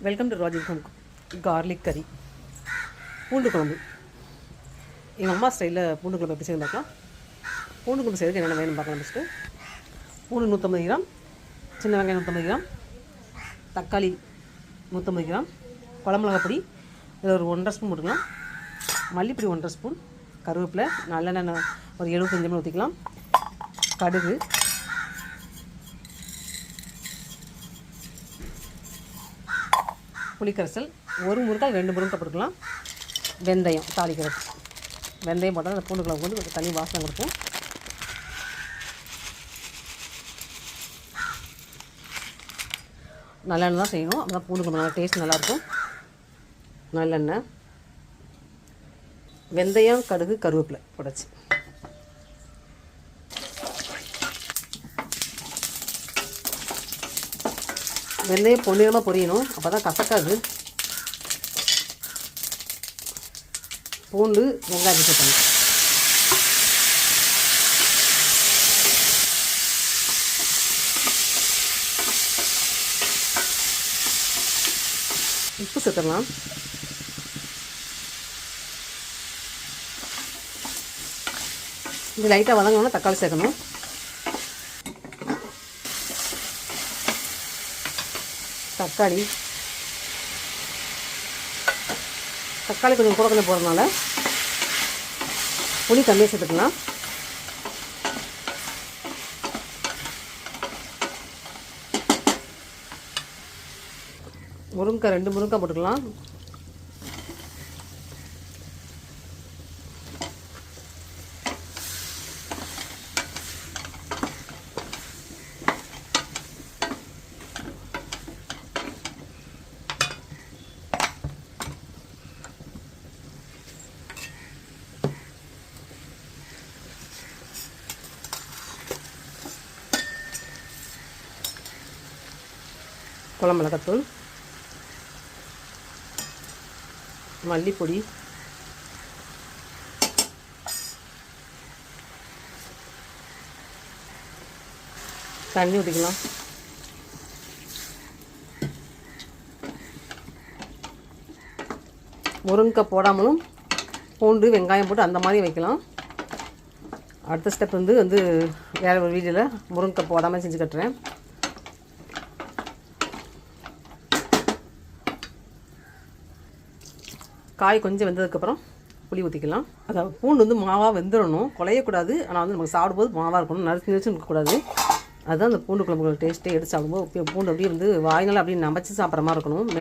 Welcome to Raji home garlic கறி பூண்டு குழம்பு. எங்கள் அம்மா ஸ்டைலில் பூண்டு குழம்பு எப்படி செய்யணும் பார்க்கலாம். பூண்டு குழம்பு செய்யறதுக்கு என்னென்ன வேணும் பார்க்கலாம். ஃபஸ்ட்டு பூண்டு 150 கிராம், சின்ன வெங்காயம் 150 கிராம், தக்காளி 150 கிராம், குழம்புமிளகா பொடி இதில் ஒரு 1.5 ஸ்பூன் போட்டுக்கலாம், மல்லிப்பொடி 1.5 ஸ்பூன், கருவேப்பிலை, நல்லெண்ணெய் ஒரு 75 ml ஊற்றிக்கலாம், கடுகு, புளிக்கரைசல், ஒரு முருங்காய் 2 முருங்காய் போட்டுக்கலாம், வெந்தயம் தாளிக்கிறது. வெந்தயம் போட்டால் அந்த பூண்டு குழம்பு வந்து கொஞ்சம் தனி வாசனை கொடுக்கும். நல்லெண்ணெய் தான் செய்யணும், அப்போ தான் பூண்டு குழம்பு நல்லா டேஸ்ட் நல்லாயிருக்கும். நல்லெண்ணெய், வெந்தயம், கடுகு, கருவேப்பிலை போட்டாச்சு. வெந்தயம் பொன்னிறமாக பொரியணும், அப்போ தான் கசக்காது. பூண்டு வெங்காயம் சேர்க்கணும். உப்பு சேர்த்துடலாம். இது லைட்டாக வதங்கணும்னா தக்காளி சேர்க்கணும். தக்காளி கொஞ்சம் கூட கொஞ்சம் போடுறதுனால புளி கம்மியாக சேர்த்துக்கலாம். முருங்கைக்காய் 2 முருங்கைக்காய் போட்டுக்கலாம். குழம்புமிளகாத்தூள், மல்லிப்பொடி, தண்ணி ஊற்றிக்கலாம். முருங்கைக்காய் போடாமலும் பூண்டு வெங்காயம் போட்டு அந்த மாதிரி வைக்கலாம். அடுத்த ஸ்டெப் வந்து வேறு ஒரு வீடியோவில் முருங்கைக்காய் போடாமல் செஞ்சு கட்டுறேன். காய் கொஞ்சம் வெந்ததுக்கப்புறம் புளி ஊற்றிக்கலாம். அதாவது பூண்டு மாவாக வெந்துடணும், குலையக்கூடாது. ஆனால் நமக்கு சாப்பிடும்போது மாவாக இருக்கணும், நறுச்சு இருக்கக்கூடாது. அதுதான் அந்த பூண்டு குழம்புகளோட டேஸ்ட்டே. எடுத்து சாப்பிடும்போது பூண்டு அப்படியே வாய்நாள் அப்படியே நமைச்சி சாப்பிட்ற மாதிரி இருக்கணும்.